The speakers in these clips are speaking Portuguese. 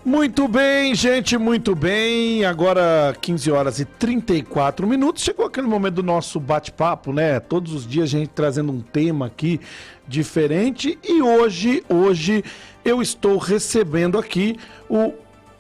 Muito bem, gente, muito bem. Agora 15 horas e 34 minutos. Chegou aquele momento do nosso bate-papo, né? Todos os dias a gente trazendo um tema aqui diferente. E hoje eu estou recebendo aqui o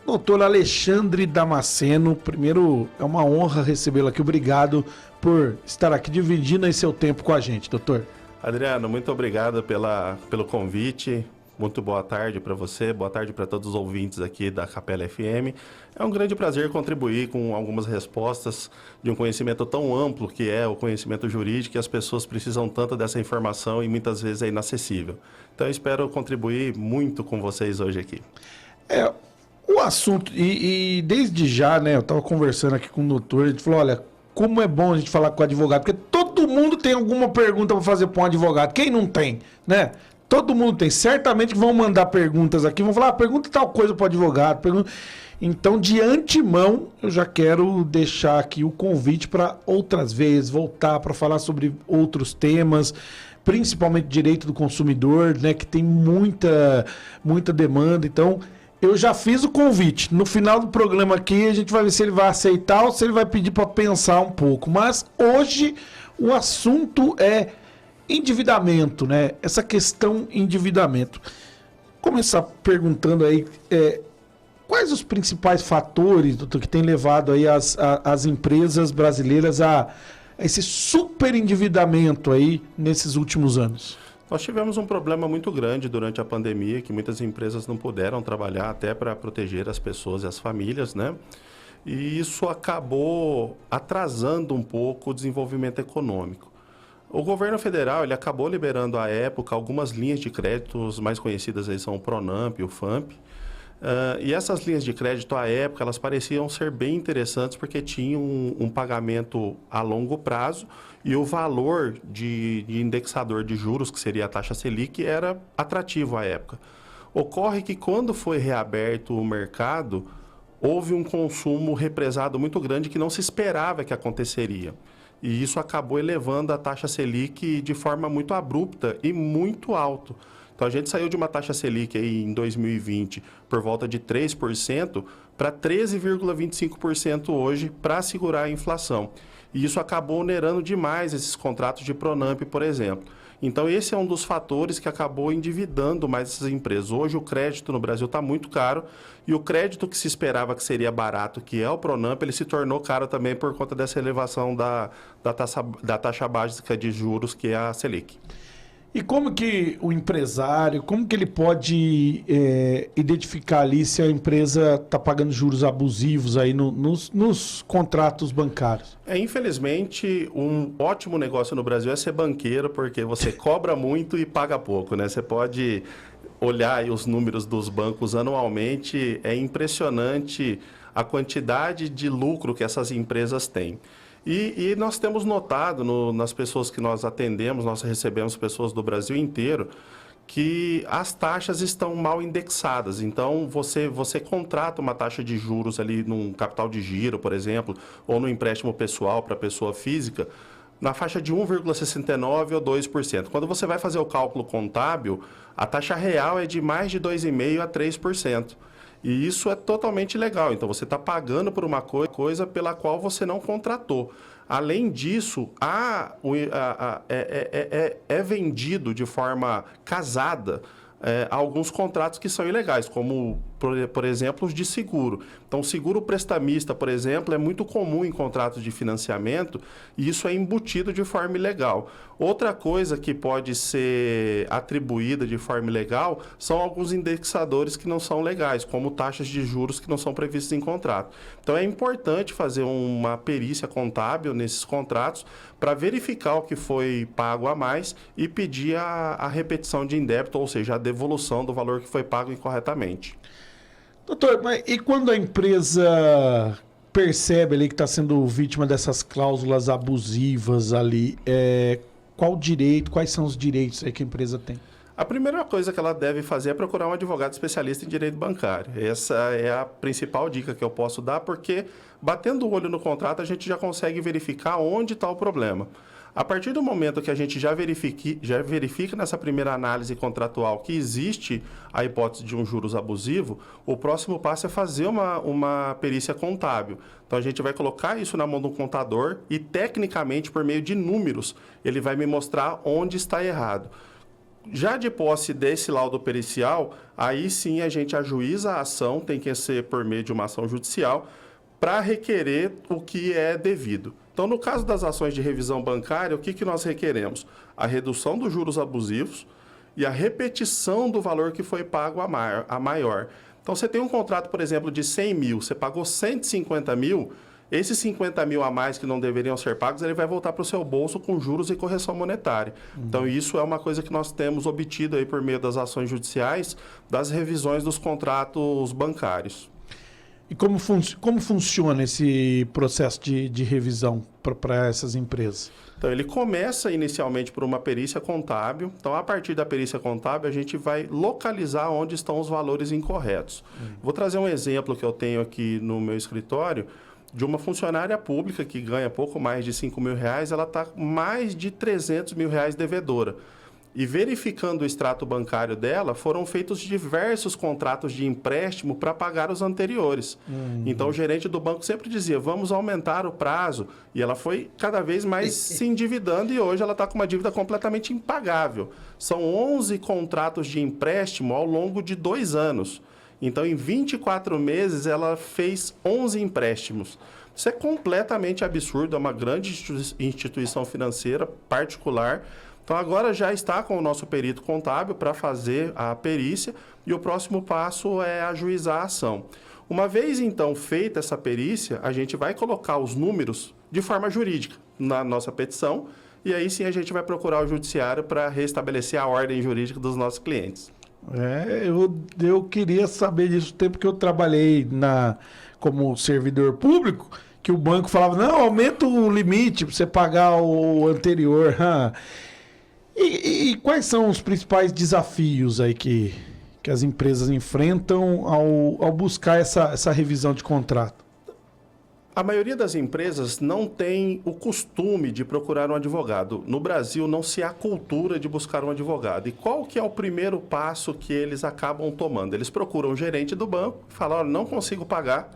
doutor Alexandre Damasceno. Primeiro, é uma honra recebê-lo aqui. Obrigado por estar aqui dividindo aí seu tempo com a gente, doutor. Adriano, muito obrigado pelo convite. Muito boa tarde para você, boa tarde para todos os ouvintes aqui da Capela FM. É um grande prazer contribuir com algumas respostas de um conhecimento tão amplo que é o conhecimento jurídico, e as pessoas precisam tanto dessa informação e muitas vezes é inacessível. Então eu espero contribuir muito com vocês hoje aqui. O assunto, e desde já, né, eu estava conversando aqui com o doutor, a gente falou, olha, como é bom a gente falar com o advogado, porque todo mundo tem alguma pergunta para fazer para um advogado, quem não tem, né? Todo mundo tem. Certamente vão mandar perguntas aqui, vão falar, pergunta tal coisa para o advogado. Então, de antemão, eu já quero deixar aqui o convite para outras vezes voltar para falar sobre outros temas, principalmente direito do consumidor, né, que tem muita demanda. Então, eu já fiz o convite. No final do programa aqui, a gente vai ver se ele vai aceitar ou se ele vai pedir para pensar um pouco. Mas hoje o assunto é endividamento, né? Essa questão endividamento. Começar perguntando aí quais os principais fatores, doutor, que tem levado aí as empresas brasileiras a esse super endividamento aí nesses últimos anos? Nós tivemos um problema muito grande durante a pandemia, que muitas empresas não puderam trabalhar até para proteger as pessoas e as famílias, né? E isso acabou atrasando um pouco o desenvolvimento econômico. O governo federal ele acabou liberando à época algumas linhas de créditos mais conhecidas aí são o Pronamp e o FAMP. E essas linhas de crédito à época elas pareciam ser bem interessantes porque tinham um pagamento a longo prazo e o valor de indexador de juros, que seria a taxa Selic, era atrativo à época. Ocorre que quando foi reaberto o mercado, houve um consumo represado muito grande que não se esperava que aconteceria. E isso acabou elevando a taxa Selic de forma muito abrupta e muito alta. Então, a gente saiu de uma taxa Selic aí em 2020 por volta de 3% para 13,25% hoje para segurar a inflação. E isso acabou onerando demais esses contratos de Pronamp, por exemplo. Então, esse é um dos fatores que acabou endividando mais essas empresas. Hoje, o crédito no Brasil está muito caro e o crédito que se esperava que seria barato, que é o Pronamp, ele se tornou caro também por conta dessa elevação da taxa básica de juros, que é a Selic. E como que o empresário, como que ele pode identificar ali se a empresa está pagando juros abusivos aí nos contratos bancários? Infelizmente, um ótimo negócio no Brasil é ser banqueiro, porque você cobra muito e paga pouco, né? Você pode olhar aí os números dos bancos anualmente, é impressionante a quantidade de lucro que essas empresas têm. E nós temos notado nas pessoas que nós atendemos, nós recebemos pessoas do Brasil inteiro, que as taxas estão mal indexadas. Então, você contrata uma taxa de juros ali num capital de giro, por exemplo, ou no empréstimo pessoal para pessoa física, na faixa de 1,69% ou 2%. Quando você vai fazer o cálculo contábil, a taxa real é de mais de 2,5% a 3%. E isso é totalmente ilegal. Então, você está pagando por uma coisa pela qual você não contratou. Além disso, é vendido de forma casada alguns contratos que são ilegais, como, por exemplo, os de seguro. Então, o seguro prestamista, por exemplo, é muito comum em contratos de financiamento e isso é embutido de forma ilegal. Outra coisa que pode ser atribuída de forma ilegal são alguns indexadores que não são legais, como taxas de juros que não são previstas em contrato. Então, é importante fazer uma perícia contábil nesses contratos para verificar o que foi pago a mais e pedir a repetição de indébito, ou seja, a devolução do valor que foi pago incorretamente. Doutor, mas e quando a empresa percebe ali que está sendo vítima dessas cláusulas abusivas ali, quais são os direitos aí que a empresa tem? A primeira coisa que ela deve fazer é procurar um advogado especialista em direito bancário. Essa é a principal dica que eu posso dar, porque batendo o olho no contrato a gente já consegue verificar onde está o problema. A partir do momento que a gente já verifica nessa primeira análise contratual que existe a hipótese de um juros abusivo, o próximo passo é fazer uma perícia contábil. Então, a gente vai colocar isso na mão do contador e, tecnicamente, por meio de números, ele vai me mostrar onde está errado. Já de posse desse laudo pericial, aí sim a gente ajuiza a ação, tem que ser por meio de uma ação judicial, para requerer o que é devido. Então, no caso das ações de revisão bancária, o que nós requeremos? A redução dos juros abusivos e a repetição do valor que foi pago a maior. Então, você tem um contrato, por exemplo, de 100 mil, você pagou 150 mil, esses 50 mil a mais que não deveriam ser pagos, ele vai voltar para o seu bolso com juros e correção monetária. Então, isso é uma coisa que nós temos obtido aí por meio das ações judiciais, das revisões dos contratos bancários. E como funciona esse processo de revisão para essas empresas? Então, ele começa inicialmente por uma perícia contábil. Então, a partir da perícia contábil, a gente vai localizar onde estão os valores incorretos. Vou trazer um exemplo que eu tenho aqui no meu escritório de uma funcionária pública que ganha pouco mais de 5 mil reais, ela está mais de 300 mil reais devedora. E verificando o extrato bancário dela, foram feitos diversos contratos de empréstimo para pagar os anteriores. Então, o gerente do banco sempre dizia, vamos aumentar o prazo. E ela foi cada vez mais se endividando e hoje ela está com uma dívida completamente impagável. São 11 contratos de empréstimo ao longo de 2 anos. Então, em 24 meses, ela fez 11 empréstimos. Isso é completamente absurdo, é uma grande instituição financeira particular. Então, agora já está com o nosso perito contábil para fazer a perícia e o próximo passo é ajuizar a ação. Uma vez, então, feita essa perícia, a gente vai colocar os números de forma jurídica na nossa petição e aí sim a gente vai procurar o judiciário para restabelecer a ordem jurídica dos nossos clientes. Eu queria saber disso o tempo que eu trabalhei como servidor público, que o banco falava, não, aumenta o limite para você pagar o anterior. E quais são os principais desafios aí que as empresas enfrentam ao buscar essa revisão de contrato? A maioria das empresas não tem o costume de procurar um advogado. No Brasil, não se há cultura de buscar um advogado. E qual que é o primeiro passo que eles acabam tomando? Eles procuram o gerente do banco e falam, olha, não consigo pagar,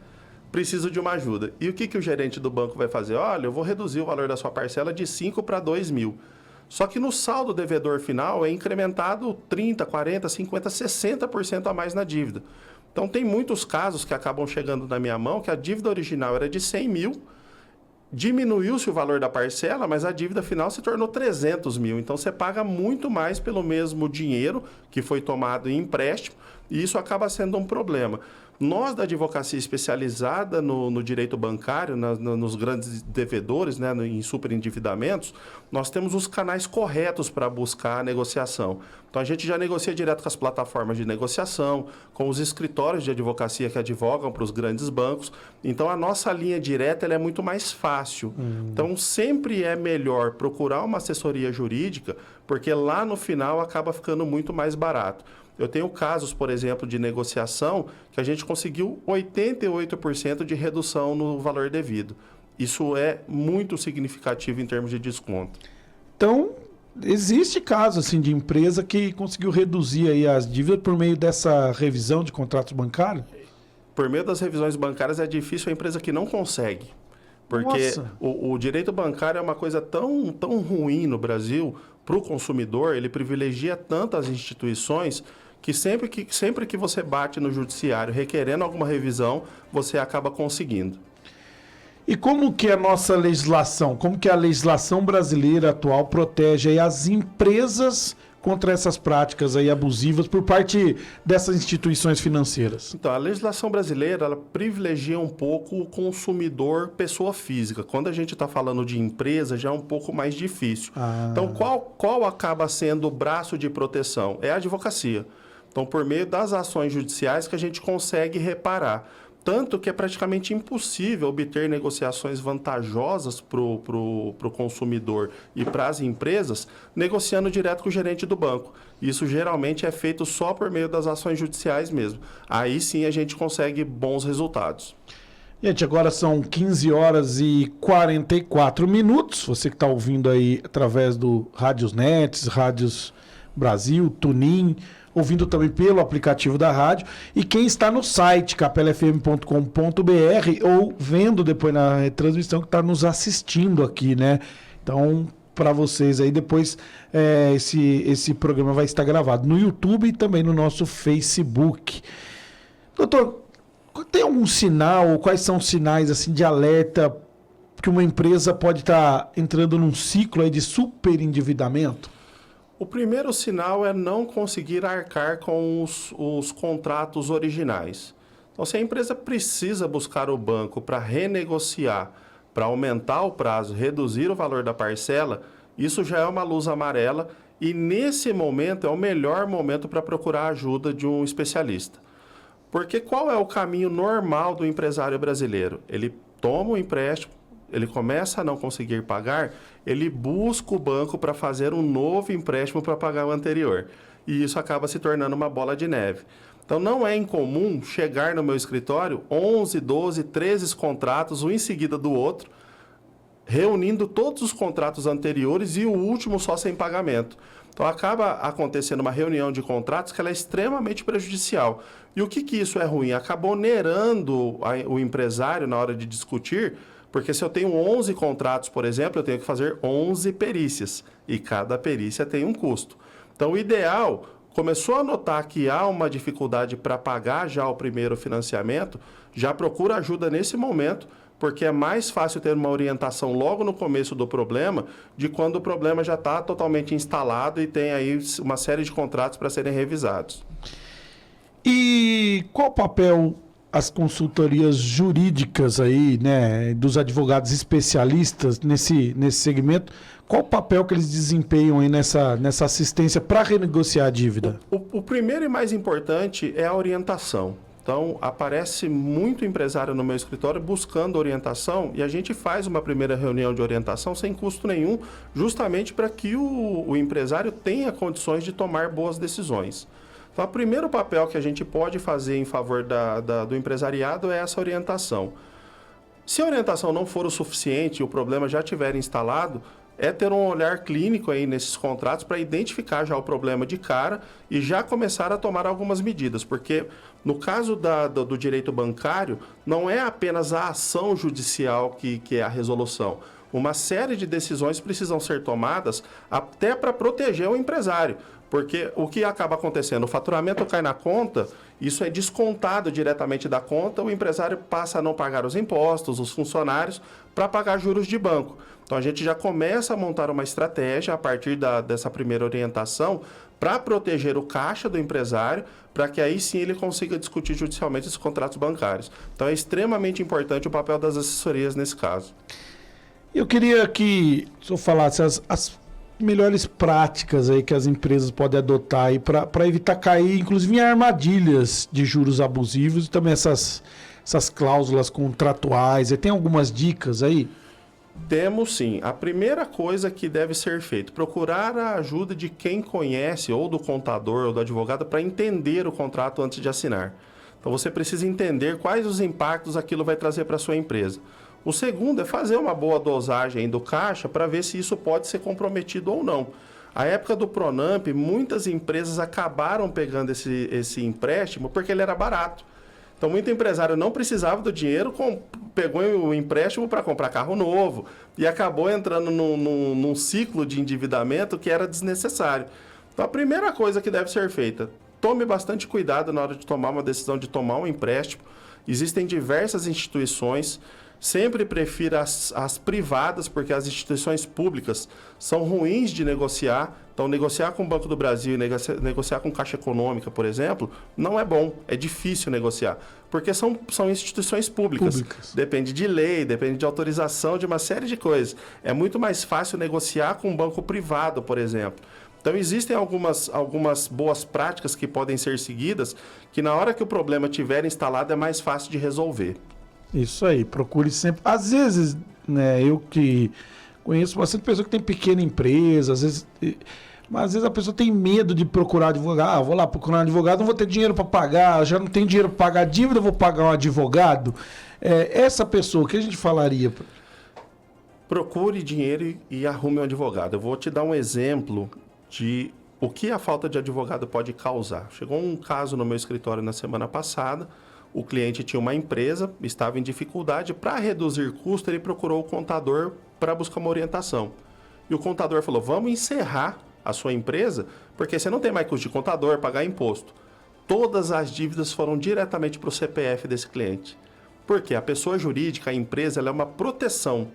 preciso de uma ajuda. E o que o gerente do banco vai fazer? Olha, eu vou reduzir o valor da sua parcela de 5 para 2 mil. Só que no saldo devedor final é incrementado 30%, 40%, 50%, 60% a mais na dívida. Então, tem muitos casos que acabam chegando na minha mão que a dívida original era de 100 mil, diminuiu-se o valor da parcela, mas a dívida final se tornou 300 mil. Então, você paga muito mais pelo mesmo dinheiro que foi tomado em empréstimo e isso acaba sendo um problema. Nós, da advocacia especializada no direito bancário, nos grandes devedores, né, em superendividamentos, nós temos os canais corretos para buscar a negociação. Então, a gente já negocia direto com as plataformas de negociação, com os escritórios de advocacia que advogam para os grandes bancos. Então, a nossa linha direta ela é muito mais fácil. Então, sempre é melhor procurar uma assessoria jurídica, porque lá no final acaba ficando muito mais barato. Eu tenho casos, por exemplo, de negociação que a gente conseguiu 88% de redução no valor devido. Isso é muito significativo em termos de desconto. Então, existe caso assim, de empresa que conseguiu reduzir aí as dívidas por meio dessa revisão de contratos bancários? Por meio das revisões bancárias é difícil a empresa que não consegue. Porque o direito bancário é uma coisa tão ruim no Brasil para o consumidor, ele privilegia tanto as instituições que sempre que você bate no judiciário requerendo alguma revisão, você acaba conseguindo. E como que a nossa legislação, como que a legislação brasileira atual protege aí as empresas contra essas práticas aí abusivas por parte dessas instituições financeiras? Então, a legislação brasileira ela privilegia um pouco o consumidor pessoa física. Quando a gente está falando de empresa, já é um pouco mais difícil. Então, qual acaba sendo o braço de proteção? É a advocacia. Então, por meio das ações judiciais que a gente consegue reparar. Tanto que é praticamente impossível obter negociações vantajosas para o consumidor e para as empresas, negociando direto com o gerente do banco. Isso geralmente é feito só por meio das ações judiciais mesmo. Aí sim a gente consegue bons resultados. Gente, agora são 15 horas e 44 minutos. Você que está ouvindo aí através do Rádios Nets, Rádios Brasil, Tunin, ouvindo também pelo aplicativo da rádio. E quem está no site capelafm.com.br ou vendo depois na retransmissão que está nos assistindo aqui, né? Então, para vocês aí, depois esse programa vai estar gravado no YouTube e também no nosso Facebook. Doutor, tem algum sinal, ou quais são os sinais assim, de alerta que uma empresa pode estar entrando num ciclo aí de superendividamento? O primeiro sinal é não conseguir arcar com os contratos originais. Então, se a empresa precisa buscar o banco para renegociar, para aumentar o prazo, reduzir o valor da parcela, isso já é uma luz amarela e, nesse momento, é o melhor momento para procurar a ajuda de um especialista. Porque qual é o caminho normal do empresário brasileiro? Ele toma o empréstimo, ele começa a não conseguir pagar, ele busca o banco para fazer um novo empréstimo para pagar o anterior. E isso acaba se tornando uma bola de neve. Então, não é incomum chegar no meu escritório 11, 12, 13 contratos, um em seguida do outro, reunindo todos os contratos anteriores e o último só sem pagamento. Então, acaba acontecendo uma reunião de contratos que ela é extremamente prejudicial. E o que isso é ruim? Acabou onerando o empresário na hora de discutir, porque se eu tenho 11 contratos, por exemplo, eu tenho que fazer 11 perícias. E cada perícia tem um custo. Então, o ideal, começou a notar que há uma dificuldade para pagar já o primeiro financiamento, já procura ajuda nesse momento, porque é mais fácil ter uma orientação logo no começo do problema, de quando o problema já está totalmente instalado e tem aí uma série de contratos para serem revisados. E qual o papel as consultorias jurídicas aí, né, dos advogados especialistas nesse segmento, qual o papel que eles desempenham aí nessa assistência para renegociar a dívida? O primeiro e mais importante é a orientação. Então, aparece muito empresário no meu escritório buscando orientação e a gente faz uma primeira reunião de orientação sem custo nenhum, justamente para que o empresário tenha condições de tomar boas decisões. Então, o primeiro papel que a gente pode fazer em favor do empresariado é essa orientação. Se a orientação não for o suficiente e o problema já estiver instalado, é ter um olhar clínico aí nesses contratos para identificar já o problema de cara e já começar a tomar algumas medidas, porque no caso do direito bancário, não é apenas a ação judicial que é a resolução. Uma série de decisões precisam ser tomadas até para proteger o empresário. Porque o que acaba acontecendo? O faturamento cai na conta, isso é descontado diretamente da conta, o empresário passa a não pagar os impostos, os funcionários, para pagar juros de banco. Então, a gente já começa a montar uma estratégia a partir dessa primeira orientação para proteger o caixa do empresário, para que aí sim ele consiga discutir judicialmente esses contratos bancários. Então, é extremamente importante o papel das assessorias nesse caso. Eu queria que o senhor falasse as melhores práticas aí que as empresas podem adotar aí para evitar cair, inclusive, em armadilhas de juros abusivos e também essas cláusulas contratuais. E tem algumas dicas aí? Temos sim. A primeira coisa que deve ser feita, procurar a ajuda de quem conhece, ou do contador ou do advogado, para entender o contrato antes de assinar. Então você precisa entender quais os impactos aquilo vai trazer para a sua empresa. O segundo é fazer uma boa dosagem do caixa para ver se isso pode ser comprometido ou não. A época do Pronamp, muitas empresas acabaram pegando esse empréstimo porque ele era barato. Então, muito empresário não precisava do dinheiro, pegou o empréstimo para comprar carro novo e acabou entrando num ciclo de endividamento que era desnecessário. Então, a primeira coisa que deve ser feita, tome bastante cuidado na hora de tomar uma decisão de tomar um empréstimo. Existem diversas instituições. Sempre prefiro as privadas, porque as instituições públicas são ruins de negociar. Então, negociar com o Banco do Brasil e negociar com Caixa Econômica, por exemplo, não é bom, é difícil negociar. Porque são instituições públicas. Depende de lei, depende de autorização, de uma série de coisas. É muito mais fácil negociar com um banco privado, por exemplo. Então, existem algumas boas práticas que podem ser seguidas, que na hora que o problema estiver instalado é mais fácil de resolver. Isso aí, procure sempre. Às vezes, né, eu que conheço bastante pessoa que tem pequena empresa, às vezes Mas às vezes a pessoa tem medo de procurar advogado. Ah, vou lá procurar um advogado, não vou ter dinheiro para pagar, já não tenho dinheiro para pagar a dívida, vou pagar um advogado. Essa pessoa, o que a gente falaria? Procure dinheiro e arrume um advogado. Eu vou te dar um exemplo de o que a falta de advogado pode causar. Chegou um caso no meu escritório na semana passada. O cliente tinha uma empresa, estava em dificuldade. Para reduzir custo, ele procurou o contador para buscar uma orientação. E o contador falou, vamos encerrar a sua empresa, porque você não tem mais custo de contador, pagar imposto. Todas as dívidas foram diretamente para o CPF desse cliente. Porque a pessoa jurídica, a empresa, ela é uma proteção.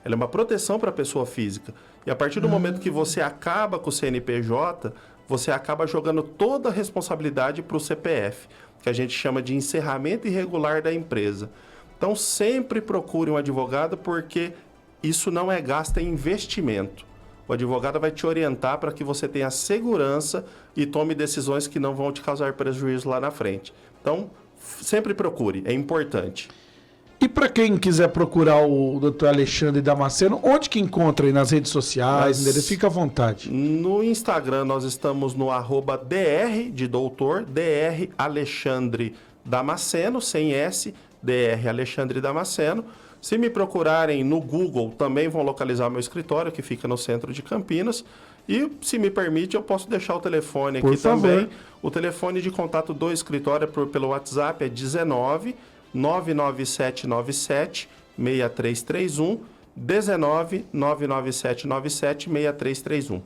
Ela é uma proteção para a pessoa física. E a partir do momento que você acaba com o CNPJ, você acaba jogando toda a responsabilidade para o CPF, que a gente chama de encerramento irregular da empresa. Então, sempre procure um advogado, porque isso não é gasto, é investimento. O advogado vai te orientar para que você tenha segurança e tome decisões que não vão te causar prejuízo lá na frente. Então, sempre procure, é importante. E para quem quiser procurar o Dr. Alexandre Damasceno, onde que encontra aí nas redes sociais? Fica à vontade. No Instagram nós estamos no @dr de doutor, Dr. Alexandre Damasceno, sem S, Dr. Alexandre Damasceno. Se me procurarem no Google, também vão localizar meu escritório, que fica no centro de Campinas. E, se me permite, eu posso deixar o telefone aqui também. O telefone de contato do escritório pelo WhatsApp é 19 99797 6331, 19 99797 6331.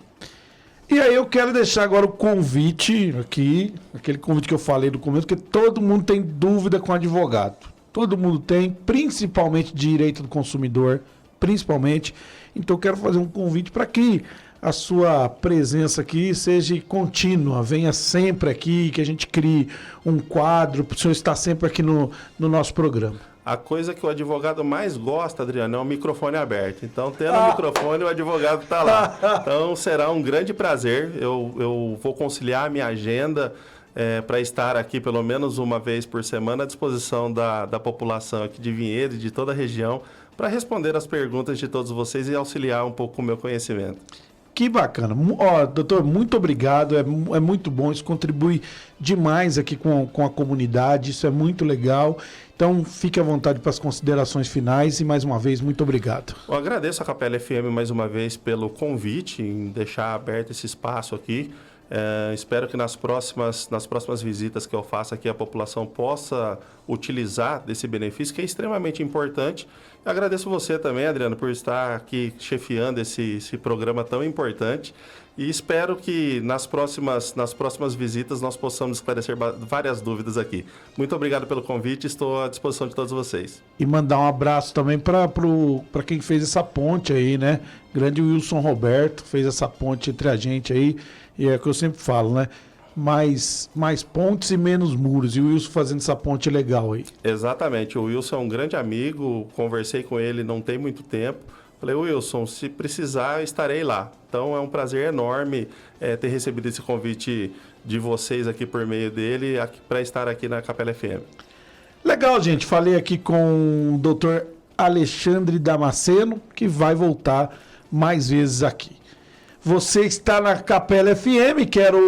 E aí eu quero deixar agora o convite aqui, aquele convite que eu falei no começo, porque todo mundo tem dúvida com advogado. Todo mundo tem, principalmente direito do consumidor, principalmente. Então eu quero fazer um convite para que a sua presença aqui seja contínua, venha sempre aqui, que a gente crie um quadro, para o senhor estar sempre aqui no nosso programa. A coisa que o advogado mais gosta, Adriano, é o microfone aberto. Então, tendo o microfone, o advogado está lá. Então, será um grande prazer. Eu vou conciliar a minha agenda para estar aqui pelo menos uma vez por semana à disposição da população aqui de Vinhedo e de toda a região para responder as perguntas de todos vocês e auxiliar um pouco com o meu conhecimento. Que bacana. Doutor, muito obrigado. É muito bom. Isso contribui demais aqui com a comunidade. Isso é muito legal. Então, fique à vontade para as considerações finais e, mais uma vez, muito obrigado. Eu agradeço a Capela FM mais uma vez pelo convite, em deixar aberto esse espaço aqui. Espero que nas próximas visitas que eu faça aqui, a população possa utilizar desse benefício, que é extremamente importante. Eu agradeço você também, Adriano, por estar aqui chefiando esse programa tão importante. E espero que nas próximas visitas nós possamos esclarecer várias dúvidas aqui. Muito obrigado pelo convite, estou à disposição de todos vocês. E mandar um abraço também para quem fez essa ponte aí, né? Grande Wilson Roberto fez essa ponte entre a gente aí. E é o que eu sempre falo, né? Mais pontes e menos muros. E o Wilson fazendo essa ponte legal aí. Exatamente. O Wilson é um grande amigo. Conversei com ele não tem muito tempo. Falei, Wilson, se precisar, eu estarei lá. Então, é um prazer enorme ter recebido esse convite de vocês aqui por meio dele para estar aqui na Capela FM. Legal, gente. Falei aqui com o Dr. Alexandre Damasceno, que vai voltar mais vezes aqui. Você está na Capela FM, quero